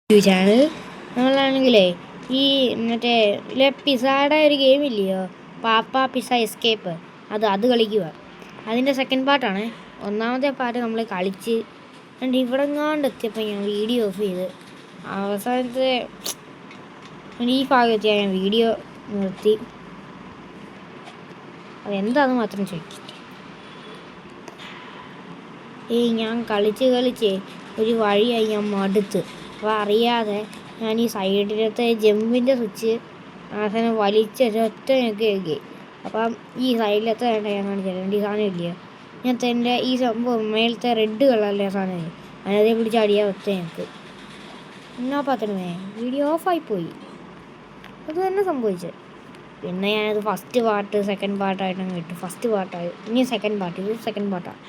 Channel നമ്മളാണെങ്കിലേ ഈ മറ്റേ പിസയുടെ ഒരു ഗെയിം ഇല്ലയോ, പാപ്പ പിസ എസ്കേപ്പ്, അത് കളിക്കുക. അതിൻ്റെ സെക്കൻഡ് പാർട്ടാണ്. ഒന്നാമത്തെ പാർട്ട് നമ്മൾ കളിച്ച് ഇവിടെ എത്തിയപ്പോൾ ഞാൻ വീഡിയോ ഓഫ് ചെയ്ത് അവസാനത്തെ ഈ ഭാഗത്ത് ഞാൻ വീഡിയോ നിർത്തി. അതെന്താന്ന് മാത്രം ചോദിച്ചിട്ട് ഞാൻ കളിച്ച് ഒരു വഴിയായി ഞാൻ മടുത്ത്. അപ്പോൾ അറിയാതെ ഞാൻ ഈ സൈഡിലത്തെ ജമ്പിൻ്റെ സ്വിച്ച് അവസാനം വലിച്ചൊരൊറ്റ ഞെക്കി. അപ്പം ഈ സൈഡിലത്തെ വേണ്ട ഞാൻ കാണിച്ചിട്ടുണ്ട്. ഈ സാധനം ഇല്ലയോ, ഇങ്ങനത്തെ എൻ്റെ ഈ സംഭവം മേലത്തെ റെഡ് കളറിലെ സാധനം അതിനതേ പിടിച്ചടിയാ ഒറ്റ ഞെക്ക്. എന്നാ പത്തണമേ വീഡിയോ ഓഫായിപ്പോയി. അത് തന്നെ സംഭവിച്ചത്. പിന്നെ ഞാനത് ഫസ്റ്റ് പാർട്ട് സെക്കൻഡ് പാർട്ടായിട്ടങ്ങ് വിട്ടു. ഫസ്റ്റ് പാർട്ടായി, ഇനി സെക്കൻഡ് പാർട്ട്. ഇത് സെക്കൻഡ് പാർട്ടാണ്.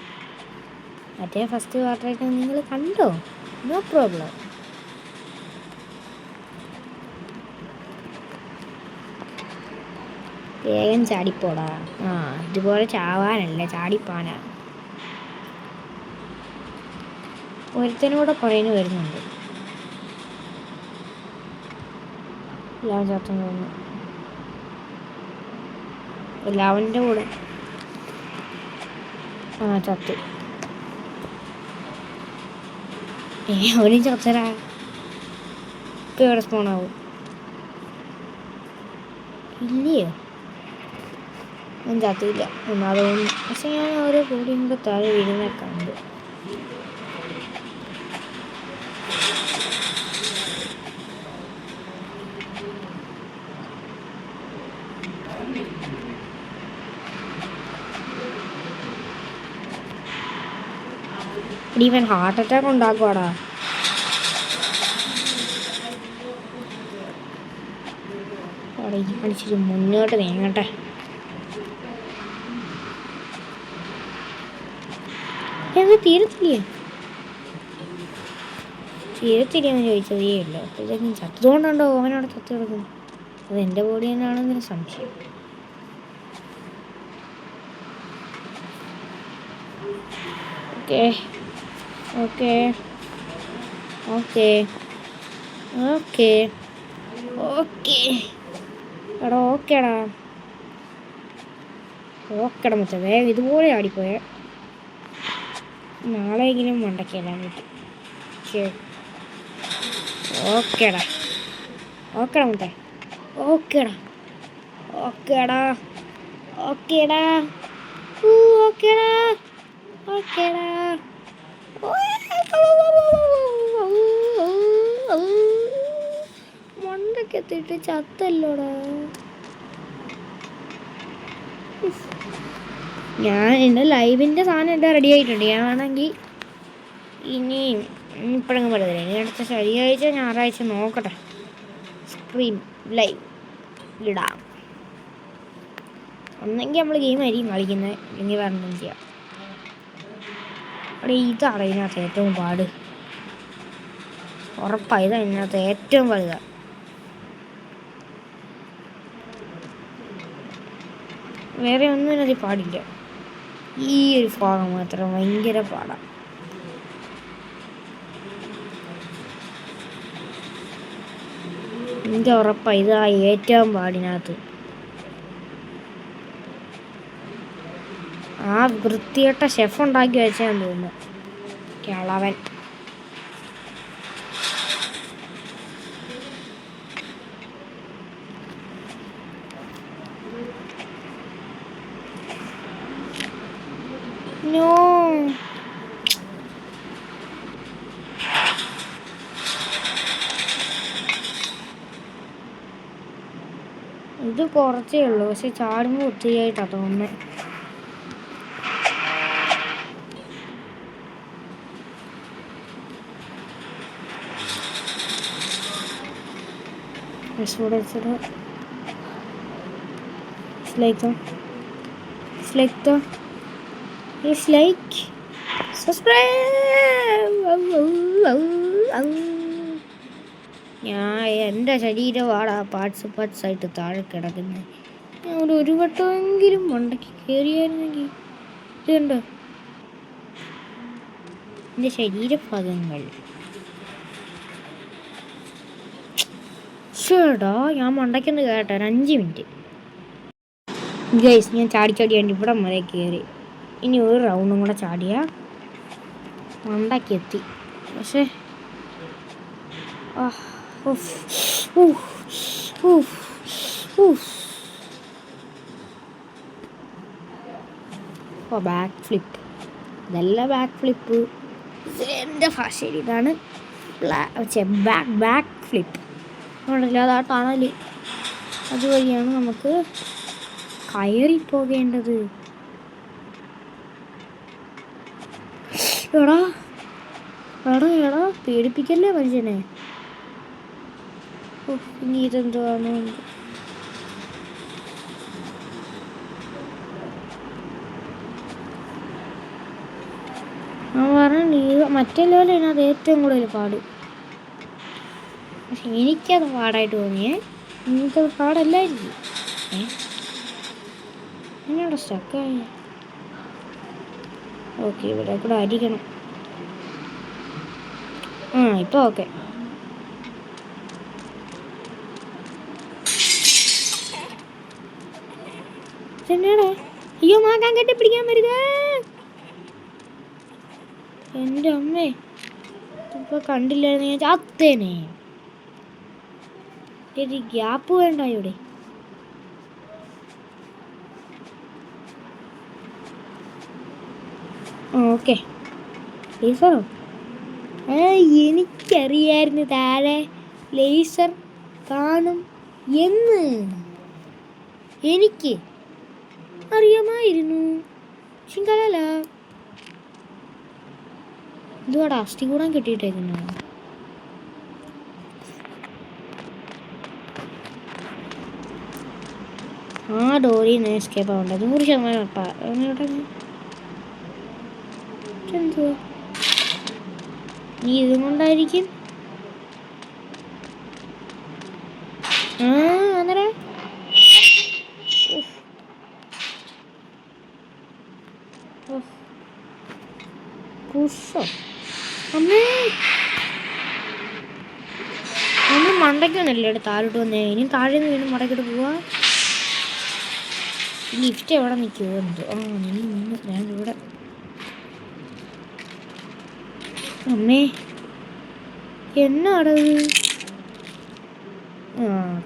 മറ്റേ ഫസ്റ്റ് പാർട്ടായിട്ട് നിങ്ങൾ കണ്ടോ? No problem. വേഗം ചാടിപ്പോടാ. ഇതുപോലെ ചാവാനല്ല, ചാടിപ്പാനാ. ഒരുത്തനൂടെ പുറകിന് വരുന്നുണ്ട്. എല്ലാം ചത്തും തോന്നുന്നു. എല്ലാവൻ്റെ കൂടെ ചത്തു. അവനും ചത്തരാ. ഇപ്പം എവിടെ സ്പോണാവും ഇല്ലയോ? ഞാൻ ചത്തില്ല ഒന്നാമതൊന്നും. പക്ഷെ ഞാൻ ഓരോ കൂടി താഴെ വീഴുന്ന കണ്ട്. ഇവൻ ഹാർട്ട് അറ്റാക്ക് ഉണ്ടാക്കുവാടാ. കളിച്ചിട്ട് മുന്നോട്ട് നീങ്ങട്ടെ. തീരത്തില്ലെന്ന് ചോദിച്ചതേ ഇല്ല. അപ്പോഴത്തേക്കും ചത്തതുകൊണ്ടുണ്ടോ അവനവിടെ ചത്തു കിടക്കുന്നു? അത് എൻ്റെ ബോഡി തന്നെയാണെന്നൊരു സംശയം. Okay okay okay okay okay എടാ ഓക്കേടാ. ഓക്കെടാ മൊത്തം വേഗം ഇതുപോലെ ആടിപ്പോയേ. നാളെയെങ്കിലും മണ്ടയ്ക്കെല്ലാം പറ്റും. ഓക്കേടാ ഓക്കേടാ മുത്തേ. ഓക്കേടാ ഓക്കേടാ ഓക്കേടാ ഓക്കേടാ ഓക്കേടാ. മണ്ടയ്ക്ക് എത്തിയിട്ട് ചത്തല്ലോടാ. ഞാൻ എൻ്റെ ലൈവിൻ്റെ സാധനം എല്ലാം റെഡി ആയിട്ടുണ്ട്. ഞാൻ വേണമെങ്കിൽ ഇനിയും ഇപ്പോഴങ്ങ് പറയുന്നില്ല, ഇനി അടുത്ത ശനിയാഴ്ച ഞായറാഴ്ച നോക്കട്ടെ, സ്ട്രീം ലൈവ് ഇടാം. ഒന്നെങ്കിൽ നമ്മൾ ഗെയിം ആയിരിക്കും കളിക്കുന്നത്, അല്ലെങ്കിൽ വേറെ എന്തെങ്കിലും ചെയ്യാം. അവിടെ ഇതാണ് ഇതിനകത്ത് ഏറ്റവും പാട്. ഉറപ്പാണ് ഇതാണ് ഇതിനകത്ത് ഏറ്റവും വലുതാണ്. വേറെ ഒന്നും ഇതിനകത്ത് പാടില്ല. ഈ ഒരു ഭാഗം മാത്രം ഭയങ്കര പാടാണ്. എനിക്ക് ഉറപ്പാണ് ഇതാ ഏറ്റവും പാടിനകത്ത്. ആ വൃത്തികെട്ട ഷെഫ് ഉണ്ടാക്കി വെച്ചാന്ന് തോന്നുന്നു കിളവൻ. നോ ഇത് കുറച്ചേ ഉള്ളൂ, പക്ഷെ ചാടുമ്പോൾ ഒത്തിരിയായിട്ടാണ് തോന്നുന്നത്. It's like subscribe. ഞാൻ എൻ്റെ ശരീരമാണ് പാർട്സ് ആയിട്ട് താഴെ കിടക്കുന്നത്. ഞാൻ ഒരു വട്ടമെങ്കിലും മണ്ടയ്ക്ക് കയറിയായിരുന്നെങ്കിൽ. ഇത് കണ്ടോ എൻ്റെ ശരീരഭാഗങ്ങൾ. ചേടാ ഞാൻ മണ്ടയ്ക്കൊന്ന് കേട്ടോ ഒരു 5 മിനിറ്റ്. ഗൈസ് ഞാൻ ചാടിച്ചാടിയാണ്ട് ഇവിടെ വരെ കയറി. ഇനി ഒരു റൗണ്ടും കൂടെ ചാടിയാ മണ്ടയ്ക്ക് എത്തി. പക്ഷേ ബാക്ക് ഫ്ലിപ്പ്. ഇതല്ല ബാക്ക് ഫ്ലിപ്പ്, എൻ്റെ ഭാഷയിൽ ഇതാണ് ബാക്ക് ഫ്ലിപ്പ്. അതുകൊണ്ടല്ല അതാ ടണൽ, അതുവഴിയാണ് നമുക്ക് കയറിപ്പോകേണ്ടത്. എടാ എടാ എടാ പേടിപ്പിക്കല്ലേ മനുഷ്യനെ. ഇനി ഇതെന്തുവാണോ ഞാൻ പറഞ്ഞു. മറ്റേ ലെവലാണ് അത് ഏറ്റവും കൂടുതൽ പാട്. പക്ഷെ എനിക്കത് പാടായിട്ട് തോന്നിയേ, എനിക്കത് പാടല്ലായിരിക്കും. എന്നോട് സ്റ്റക്കായി. ഓക്കെ ഇവിടെ കൂടെ അരിക്കണം. ഇപ്പോൾ ഓക്കെ. എന്നാടാ അയ്യോ മാക്കാൻ കെട്ടിപ്പിടിക്കാൻ വരുക. എൻ്റെ അമ്മേ ഇപ്പൊ കണ്ടില്ലായിരുന്നു ഞാൻ ചത്തേനെ. ഒരു ഗ്യാപ്പ് വേണ്ട ഇവിടെ. ഓക്കെ ലേസറോ? എനിക്കറിയായിരുന്നു താഴെ ലേസർ കാണും എന്ന്. എനിക്ക് അറിയാമായിരുന്നു. ശിങ്കല ഇതുവാടാ അസ്ഥി കൂടാൻ കിട്ടിയിട്ടേക്കുന്നു. ആ ഡോറിൽ നിന്ന് എസ്കേപ്പ് ആവണ്ട. 100% ഉറപ്പാ. എന്തുവാ നീ ഇതും കൊണ്ടായിരിക്കും. അന്നേരം കുഷോ അമ്മേ നമ്മൾ മണ്ടയ്ക്കൊന്നല്ലേ താഴോട്ട് വന്നേ. ഇനി താഴെ നിന്ന് വീണ്ടും മടക്കിട്ട് പോവാ. ലിഫ്റ്റ് എവിടെ നിൽക്കുമോ എന്തോ. ഞാനിവിടെ. അമ്മേ എന്നാടത്?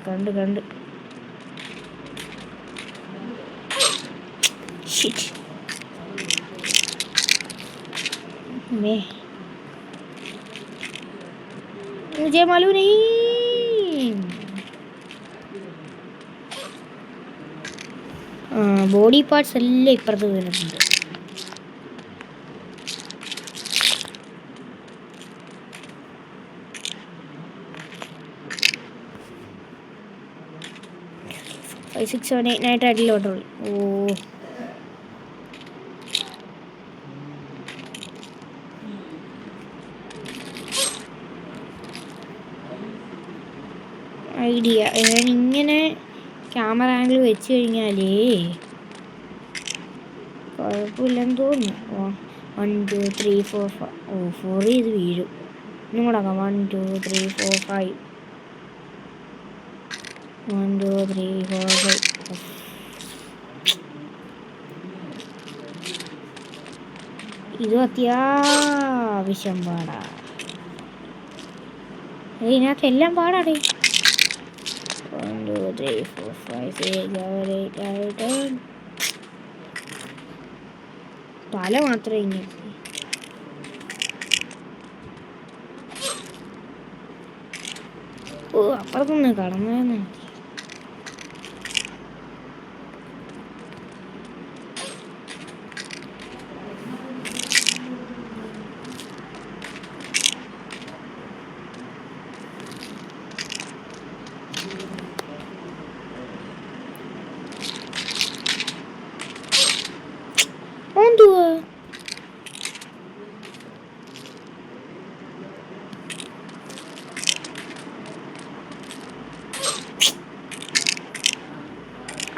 കണ്ട് അമ്മേ मुझे मालूम नहीं. ബോഡി പാർട്സ് എല്ലാം ഇപ്പുറത്ത് വരുന്നുണ്ട്. ഫൈവ് 6 7 8 9 അടിയിലോട്ടുള്ളൂ. ഐഡിയ ഞാനിങ്ങനെ ക്യാമറ ആംഗിൾ വെച്ച് കഴിഞ്ഞാലേ കുഴപ്പമില്ലെന്ന് തോന്നുന്നു. 1 2 3 4 5 4 ഇത് വീഴും. ഇന്നും കൂടെ 1 2 3 4 5 1 2 3 4 5. ഇത് അത്യാവശ്യം പാടാ. ഇതിനകത്ത് എല്ലാം പാടാടേ. 1 2 3 4 5 6 7 8 9 10. തല മാത്രമേ ഇനി. അപ്പുറത്തൊന്ന് കടന്നു. എന്തുവാ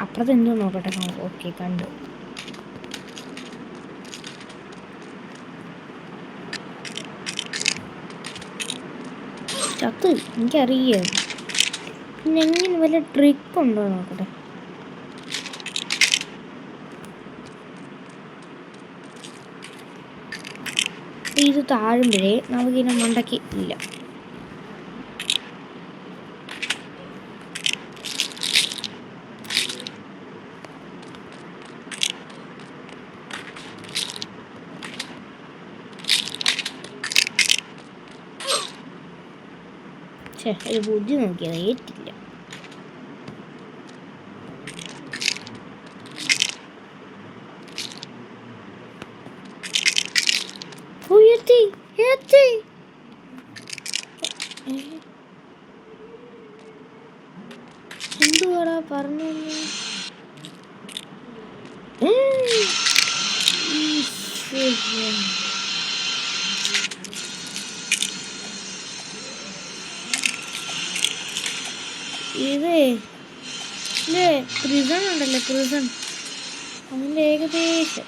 അപ്പുറത്ത് എന്തോ നോക്കട്ടെ. ഓക്കെ കണ്ടു. ചത്ത് എനിക്കറിയാം. പിന്നെ എങ്ങനെ വല്ല ട്രിക്ക് ഉണ്ടോ നോക്കട്ടെ. ഇത് താഴുമ്പോഴേ നമുക്കിങ്ങനെ മണ്ടയ്ക്ക് ഇല്ല. ഒരു ബുദ്ധി നോക്കിയത് ഏറ്റില്ല. ഉയർത്തി എത്തി. എന്തുവാടാ പറഞ്ഞു? ഇതേ പ്രിസൺ ഉണ്ടല്ലോ, പ്രിസൺ അതിൻ്റെ ഏകദേശം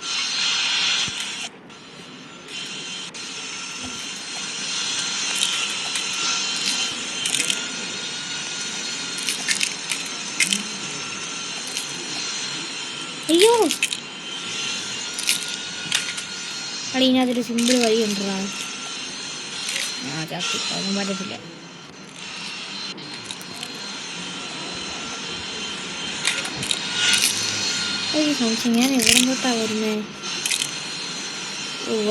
അയ്യോ അടി. ഇതിനകത്തൊരു സിമ്പിൾ വഴി ഉണ്ടോ? ചാത്തി ഒന്നും പറ്റത്തില്ല. ഒരു സംശയം, ഞാൻ എവിടെ തൊട്ടാ വരുന്നേ?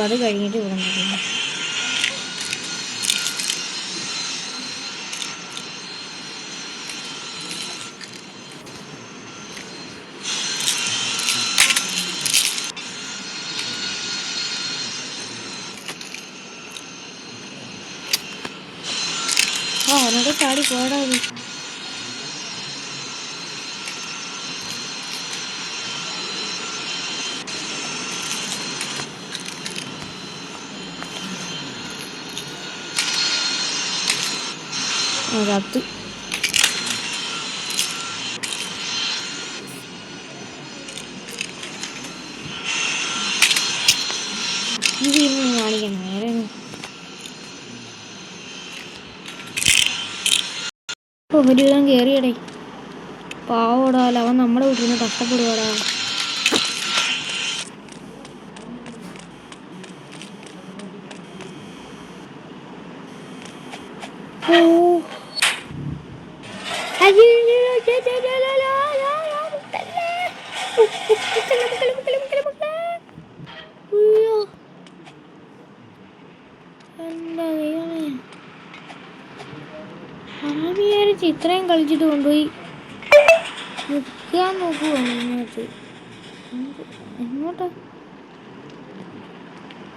അത് കഴിഞ്ഞിട്ട് ഇവിടെ നിൽക്കുന്നു. അവനോട് ചാടി പോടാ. അതത്ത് ഇത് ഇന്ന് കാണിക്കണം. നേരെ ഒരു വിധം കയറിയടേ. പാവോടാ, അവൻ നമ്മുടെ വീട്ടിൽ നിന്ന് കഷ്ടപ്പെടുവാടാ. ഇത്രയും കളിച്ചിട്ട് കൊണ്ടുപോയി നിൽക്കാൻ നോക്കുവോ? എങ്ങോട്ടാ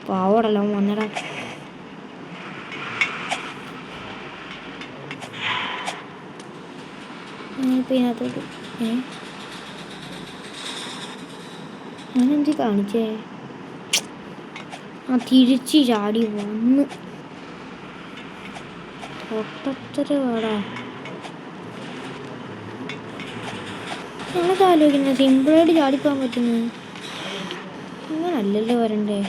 പാവടല്ലോ വന്നടാ. ഇപ്പം ഇതിനകത്തോട്ട് ഞാനെന്ത് കാണിച്ചേ? തിരിച്ച് ചാടി വന്ന് തൊട്ടത്തര വാടാ. ഞങ്ങളൊക്കെ ആലോചിക്കുന്നത് സിമ്പിളായിട്ട് ചാടിപ്പോകാൻ പറ്റുന്നു. അങ്ങനല്ലല്ലോ വരണ്ടേ.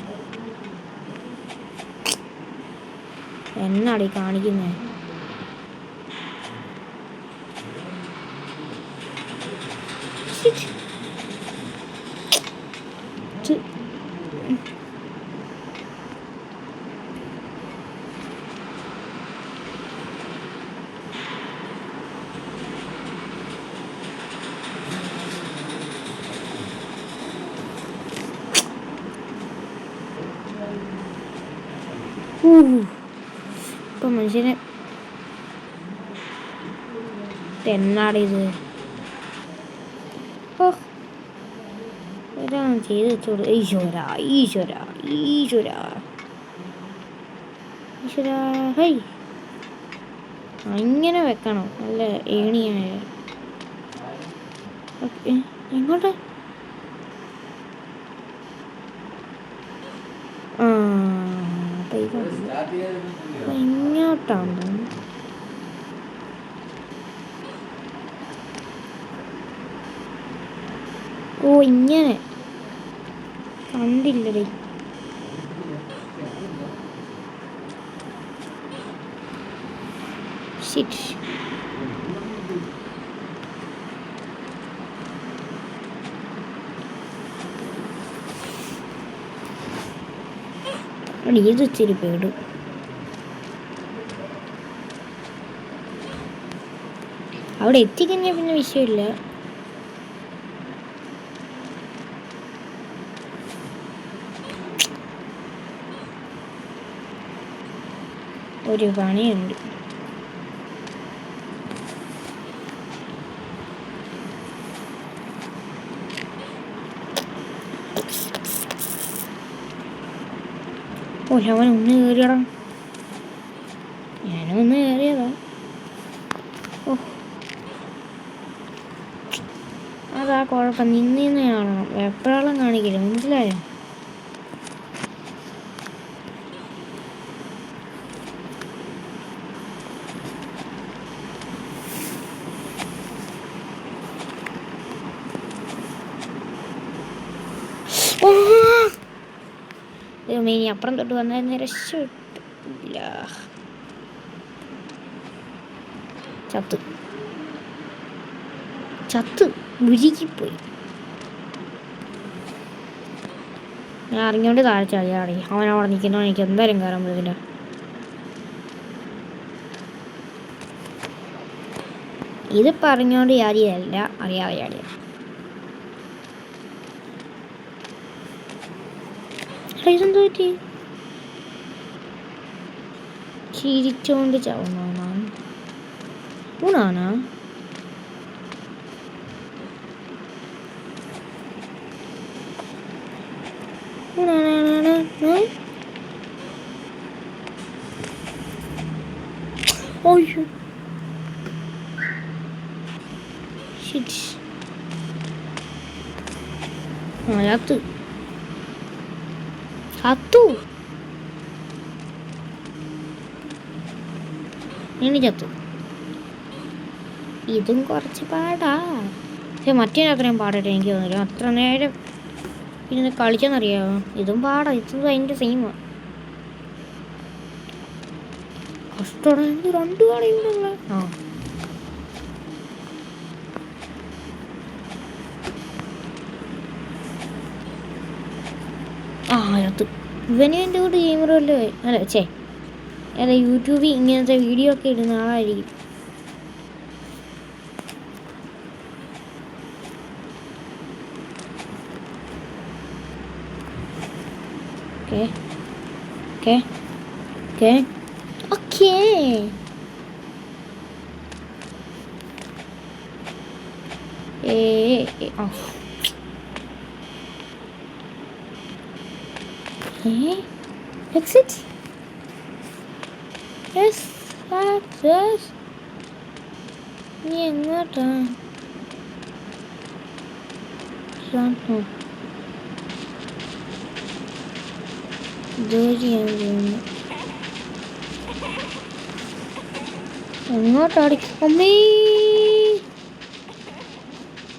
എന്നാടി കാണിക്കുന്നേ? ഇപ്പം മനുഷ്യനെ എന്നാടിത്? ഓ ഒരാൾ ചെയ്ത് വെച്ചോളൂ. ഈശ്വര ഈശ്വര ഈശ്വര ഈശ്വര. ഹൈ അങ്ങനെ വെക്കണം. നല്ല ഏണിയായ. എങ്ങോട്ടാ? ഇങ്ങോട്ടാണ്. ഓ ഇങ്ങനെ കണ്ടില്ലടേ. ഇത് ഇച്ചിരി പേടും. അവിടെ എത്തിക്കഴിഞ്ഞാൽ പിന്നെ വിഷയമില്ല. ഒരു പണിയുണ്ട്. ഓ അവൻ ഒന്ന് കയറിയടാ. ഞാനൊന്ന് കയറിയതാ. ഓ അതാ കുഴപ്പം. നിന്ന് കാണണം, എപ്പോഴും കാണിക്കില്ല, മനസ്സിലായോ? ഇനി അപ്പുറം തൊട്ട് വന്നായിരുന്നു, രക്ഷയില്ല. ചത്ത് ഉരുകിപ്പോയി. ഞാൻ അറിഞ്ഞോണ്ട് താഴെ ചാടി. അവനവിടെ നിൽക്കുന്നോ, എനിക്ക് എന്തായാലും കയറാൻ പറ്റില്ല. ഇതിപ്പോൾ അറിഞ്ഞോണ്ട് ചാടിയതല്ല, അറിയാതെ ചാടിയ. ഇതെന്ത് പറ്റി? ചിരിച്ചോണ്ട് ചാവുന്നോ? ഊണാണോ? അയ്യോ ചത്തു. ഇനി ചത്തു. ഇതും കുറച്ച് പാടാ. പക്ഷെ മറ്റേ അത്രയും പാടായിട്ട് എനിക്ക് തോന്നില്ല. അത്ര നേരം പിന്നെ കളിക്കാന്നറിയാമോ? ഇതും പാടാ. ഇതും അതിൻ്റെ സെയിമാണ്. കഷ്ടമാണ്. രണ്ടു കളിയുള്ള ചത്തു. ഇവന് എൻ്റെ കൂടെ ഗെയിമറല്ലേ? അല്ല അല്ല, യൂട്യൂബിൽ ഇങ്ങനത്തെ വീഡിയോ ഒക്കെ ഇടുന്ന ആളായിരിക്കും. Exit. Yes. നീ എങ്ങോട്ടാ? എങ്ങോട്ടാടി? അമ്മേ,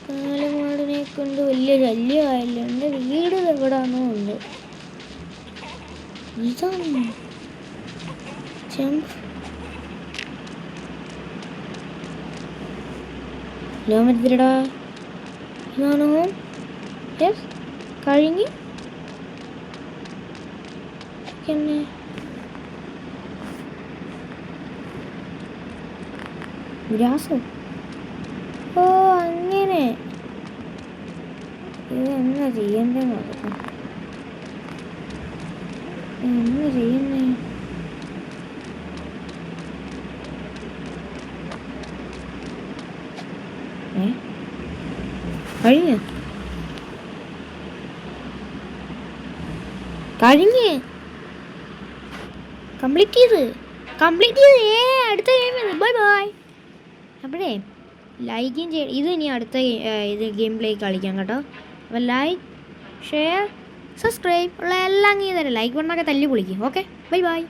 കാലമാടിനെ കൊണ്ട് വലിയ ശല്യമായില്ല. എൻ്റെ വീട് എവിടാന്നോ ഉണ്ട്. ഇതാണ് കിലോമീറ്ററിടാ. ഇതാണോ? യെസ്, കഴിഞ്ഞ് പിന്നെ ഗ്രാസോ? ഓ അങ്ങനെ. ഇതെന്നാ ചെയ്യണ്ടെന്ന് നോക്കാം. എന്നാ ചെയ്യുന്നേ? കഴിഞ്ഞ് കംപ്ലീറ്റ് ചെയ്ത് അടുത്ത ഗെയിം. ബൈ. അപ്പോഴേ ലൈക്കും ചെയ്യ. ഇത് ഇനി അടുത്ത ഇത് ഗെയിം പ്ലേ കളിക്കാം കേട്ടോ. അപ്പോൾ ലൈക്ക്, ഷെയർ, സബ്സ്ക്രൈബ് ഉള്ള എല്ലാം ഇങ്ങനെ തരാം. ലൈക്ക് ബട്ടണൊക്കെ തല്ലി പൊളിക്കും. Okay, by.